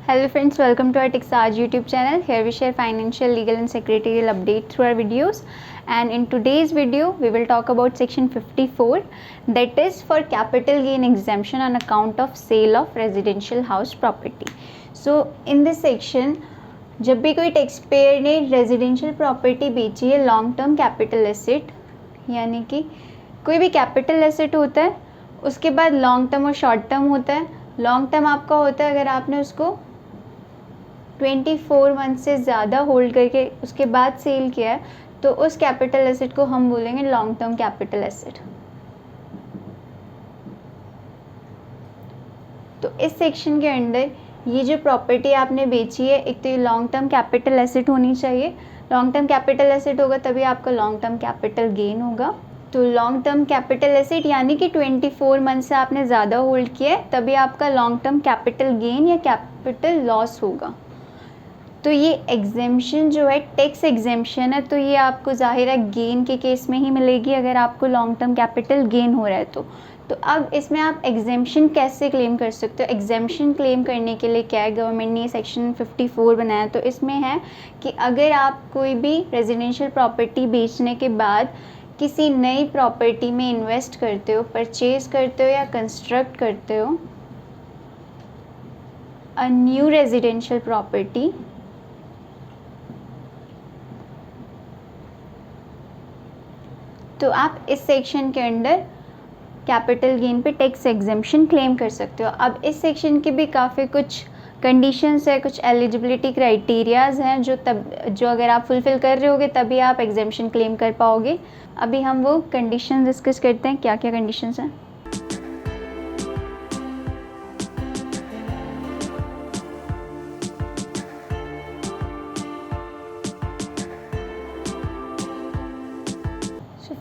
Hello friends, welcome to our TechSage YouTube channel. Here we share financial, legal and secretarial updates through our videos. And in today's video, we will talk about section 54, that is for capital gain exemption on account of sale of residential house property. So in this section, जब भी कोई tax payer ने residential property बेची है long term capital asset, यानी कि कोई भी कैपिटल एसेट होता है, उसके बाद लॉन्ग टर्म और शॉर्ट टर्म होता है. लॉन्ग टर्म आपका होता है अगर आपने उसको 24 मंथ से ज़्यादा होल्ड करके उसके बाद सेल किया है, तो उस कैपिटल एसेट को हम बोलेंगे लॉन्ग टर्म कैपिटल एसेट. तो इस सेक्शन के अंदर ये जो प्रॉपर्टी आपने बेची है, एक तो ये लॉन्ग टर्म कैपिटल एसेट होनी चाहिए. लॉन्ग टर्म कैपिटल एसेट होगा तभी आपका लॉन्ग टर्म कैपिटल गेन होगा. तो लॉन्ग टर्म कैपिटल एसेट यानी कि 24 मंथ से आपने ज़्यादा होल्ड किया है, तभी आपका लॉन्ग टर्म कैपिटल गेन या कैपिटल लॉस होगा. तो ये एग्जेम्पशन जो है टैक्स एग्जेम्पशन है, तो ये आपको ज़ाहिर है गेन के केस में ही मिलेगी अगर आपको लॉन्ग टर्म कैपिटल गेन हो रहा है तो अब इसमें आप एग्जेम्पशन कैसे क्लेम कर सकते हो. एग्जेम्पशन क्लेम करने के लिए क्या है, गवर्नमेंट ने सेक्शन 54 बनाया. तो इसमें है कि अगर आप कोई भी रेजिडेंशियल प्रॉपर्टी बेचने के बाद किसी नई प्रॉपर्टी में इन्वेस्ट करते हो, परचेज करते हो या कंस्ट्रक्ट करते हो अ न्यू रेजिडेंशियल प्रॉपर्टी, तो आप इस सेक्शन के अंदर कैपिटल गेन पे टैक्स एग्जेम्पशन क्लेम कर सकते हो. अब इस सेक्शन की भी काफ़ी कुछ कंडीशंस है, कुछ एलिजिबिलिटी क्राइटेरियाज हैं जो अगर आप फुलफ़िल कर रहे होगे तभी आप एग्जेम्पशन क्लेम कर पाओगे. अभी हम वो कंडीशन डिस्कस करते हैं, क्या क्या कंडीशंस हैं.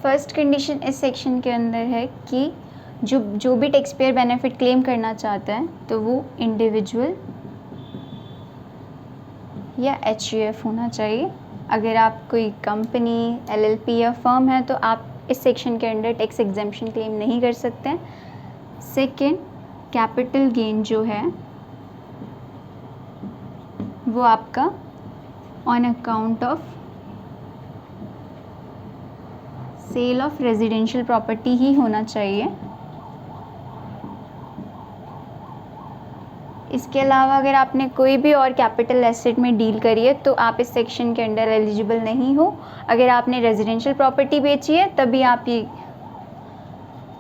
फर्स्ट कंडीशन इस सेक्शन के अंदर है कि जो भी टैक्स पेयर बेनिफिट क्लेम करना चाहता है तो वो इंडिविजुअल या HUF होना चाहिए. अगर आप कोई कंपनी, LLP या फर्म है तो आप इस सेक्शन के अंदर टैक्स एग्जेम्पशन क्लेम नहीं कर सकते हैं. सेकेंड, कैपिटल गेन जो है वो आपका on account of sale of residential property ही होना चाहिए. इसके अलावा अगर आपने कोई भी और कैपिटल एसेट में डील करी है तो आप इस सेक्शन के अंडर एलिजिबल नहीं हो. अगर आपने रेजिडेंशियल प्रॉपर्टी बेची है तभी आप ये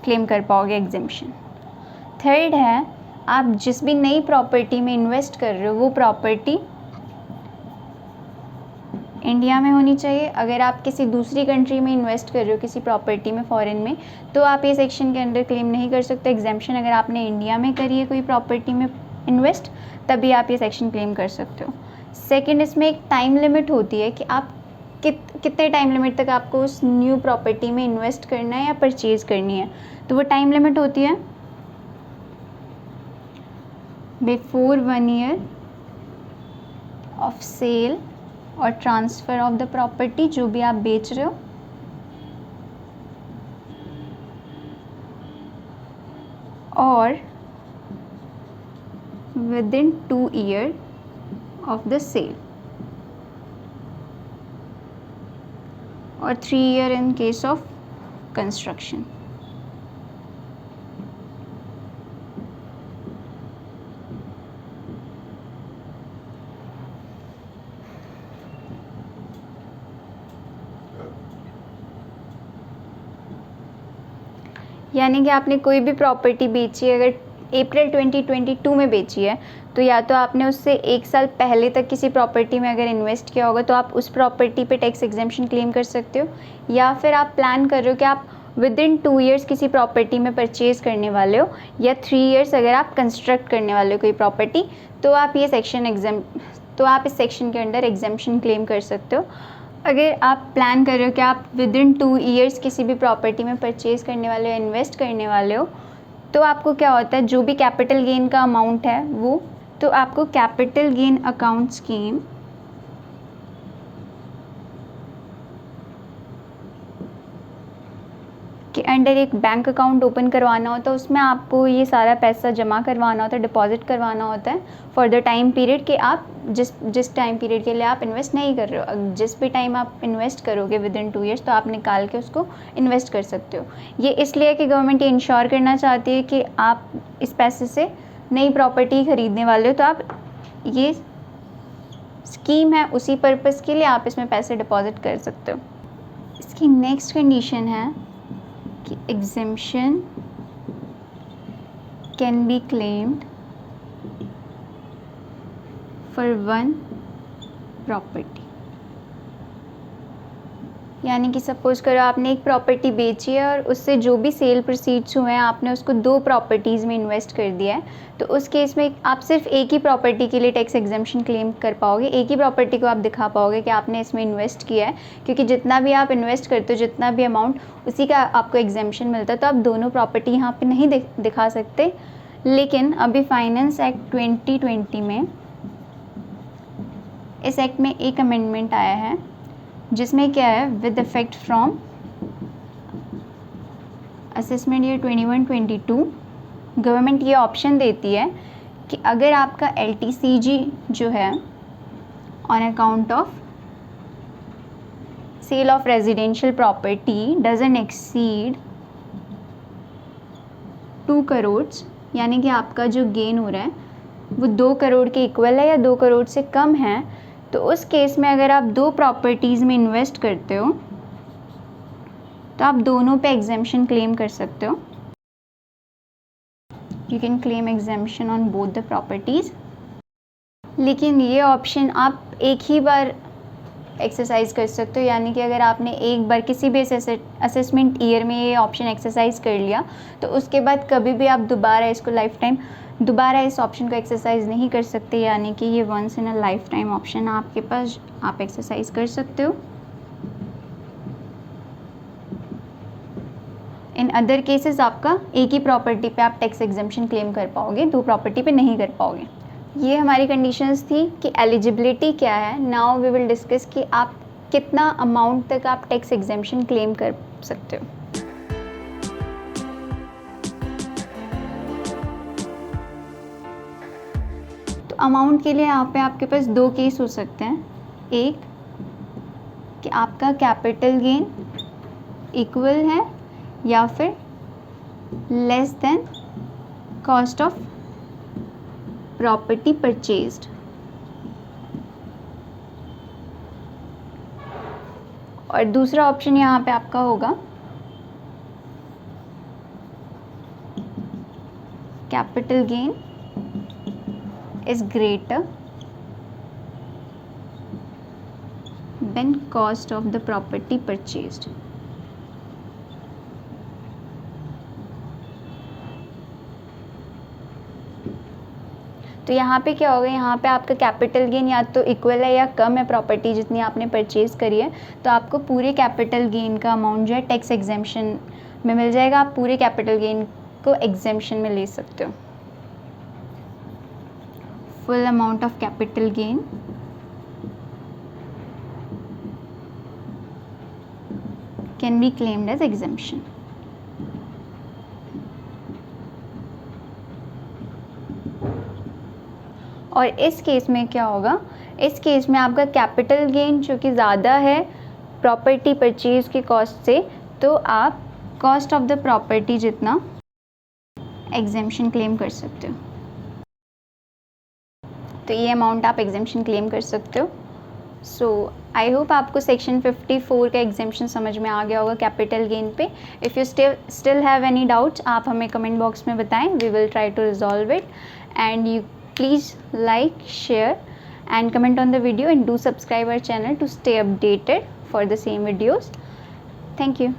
क्लेम कर पाओगे एग्जेम्पशन. थर्ड है, आप जिस भी नई प्रॉपर्टी में इन्वेस्ट कर रहे हो वो प्रॉपर्टी इंडिया में होनी चाहिए. अगर आप किसी दूसरी कंट्री में इन्वेस्ट कर रहे हो किसी प्रॉपर्टी में फॉरेन में, तो आप ये सेक्शन के अंदर क्लेम नहीं कर सकते एग्जेम्पशन. अगर आपने इंडिया में करी है कोई प्रॉपर्टी में इन्वेस्ट, तभी आप ये सेक्शन क्लेम कर सकते हो. सेकंड, इसमें एक टाइम लिमिट होती है कि आप कितने टाइम लिमिट तक आपको उस न्यू प्रॉपर्टी में इन्वेस्ट करना है या परचेज करनी है. तो वो टाइम लिमिट होती है बिफोर 1 ईयर ऑफ सेल और ट्रांसफ़र ऑफ द प्रॉपर्टी, जो भी आप बेच रहे हो, और within 2 years of the sale or 3 years in case of construction. यानी कि आपने कोई भी प्रॉपर्टी बेची है, अगर अप्रैल 2022 में बेची है, तो या तो आपने उससे 1 साल पहले तक किसी प्रॉपर्टी में अगर इन्वेस्ट किया होगा तो आप उस प्रॉपर्टी पे टैक्स एग्जेम्पशन क्लेम कर सकते हो, या फिर आप प्लान कर रहे हो कि आप विदिन 2 इयर्स किसी प्रॉपर्टी में परचेज़ करने वाले हो, या 3 इयर्स अगर आप कंस्ट्रक्ट करने वाले हो कोई प्रॉपर्टी, तो आप इस सेक्शन के अंडर एग्जेम्पशन क्लेम कर सकते हो. अगर आप प्लान कर रहे हो कि आप विदिन 2 इयर्स किसी भी प्रॉपर्टी में परचेज़ करने वाले हो, इन्वेस्ट करने वाले हो, तो आपको क्या होता है, जो भी कैपिटल गेन का अमाउंट है वो, तो आपको कैपिटल गेन अकाउंट स्कीम के अंडर एक बैंक अकाउंट ओपन करवाना होता है, उसमें आपको ये सारा पैसा जमा करवाना होता है, डिपॉजिट करवाना होता है फॉर द टाइम पीरियड कि आप जिस टाइम पीरियड के लिए आप इन्वेस्ट नहीं कर रहे हो, जिस भी टाइम आप इन्वेस्ट करोगे विद इन 2 ईयर्स तो आप निकाल के उसको इन्वेस्ट कर सकते हो। ये इसलिए कि गवर्नमेंट ये इंश्योर करना चाहती है कि आप इस पैसे से नई प्रॉपर्टी खरीदने वाले हो, तो आप ये स्कीम है उसी पर्पज़ के लिए आप इसमें पैसे डिपॉजिट कर सकते हो। इसकी नेक्स्ट कंडीशन है कि exemption can be claimed for one property. यानी कि सपोज़ करो आपने एक प्रॉपर्टी बेची है और उससे जो भी सेल प्रोसीड्स हुए हैं आपने उसको 2 प्रॉपर्टीज़ में इन्वेस्ट कर दिया है, तो उस केस में आप सिर्फ एक ही प्रॉपर्टी के लिए टैक्स एग्जेम्पशन क्लेम कर पाओगे। एक ही प्रॉपर्टी को आप दिखा पाओगे कि आपने इसमें इन्वेस्ट किया है, क्योंकि जितना भी आप इन्वेस्ट करते हो जितना भी अमाउंट उसी का आपको एग्जेम्पशन मिलता है। तो आप दोनों प्रॉपर्टी यहाँ पर नहीं दिखा सकते। लेकिन अभी फाइनेंस एक्ट 2020 में इस एक्ट में एक अमेंडमेंट आया है जिसमें क्या है, with effect from assessment year 21-22 government ये ऑप्शन देती है कि अगर आपका LTCG जो है on account of sale of residential property doesn't exceed 2 crore, यानी कि आपका जो गेन हो रहा है वो 2 करोड़ के इक्वल है या 2 करोड़ से कम है, तो उस केस में अगर आप 2 प्रॉपर्टीज़ में इन्वेस्ट करते हो तो आप दोनों पे एग्जेम्पशन क्लेम कर सकते हो। You can claim exemption on both the properties. लेकिन ये ऑप्शन आप एक ही बार एक्सरसाइज कर सकते हो, यानी कि अगर आपने एक बार किसी भी असेसमेंट ईयर में ये ऑप्शन एक्सरसाइज कर लिया तो उसके बाद कभी भी आप दोबारा इसको लाइफ टाइम दोबारा इस ऑप्शन को एक्सरसाइज नहीं कर सकते। यानी कि ये once in a lifetime option आपके पास, आप एक्सरसाइज कर सकते हो। इन अदर केसेस आपका एक ही प्रॉपर्टी पे आप टैक्स एग्जेम्पशन क्लेम कर पाओगे, 2 प्रॉपर्टी पे नहीं कर पाओगे। ये हमारी कंडीशंस थी कि एलिजिबिलिटी क्या है। नाउ वी विल डिस्कस कि आप कितना अमाउंट तक आप टैक्स एग्जेम्पशन क्लेम कर सकते हो। तो अमाउंट के लिए यहाँ पे आपके पास 2 केस हो सकते हैं। एक कि आपका कैपिटल गेन इक्वल है या फिर less than cost of property purchased. और दूसरा ऑप्शन यहाँ पे आपका होगा capital gain is greater than cost of the property purchased। तो यहाँ पे क्या होगा, यहाँ पे आपका कैपिटल गेन या तो इक्वल है या कम है प्रॉपर्टी जितनी आपने परचेज करी है, तो आपको पूरे कैपिटल गेन का अमाउंट जो है टैक्स एग्जेम्पशन में मिल जाएगा। आप पूरे कैपिटल गेन को एग्जेम्पशन में ले सकते हो। full amount of capital gain can be claimed as exemption। और इस केस में क्या होगा, इस केस में आपका कैपिटल गेन जो कि ज़्यादा है प्रॉपर्टी परचेज की कॉस्ट से, तो आप कॉस्ट ऑफ द प्रॉपर्टी जितना एग्जेम्पशन क्लेम कर सकते हो। तो ये अमाउंट आप एग्जेम्पशन क्लेम कर सकते हो। सो आई होप आपको सेक्शन 54 का एग्जेम्पशन समझ में आ गया होगा कैपिटल गेन पे। If you still have any doubts आप हमें कमेंट बॉक्स में बताएं, we will try to resolve it. And you please like, share and comment on the video and do subscribe our channel to stay updated for the same videos. Thank you.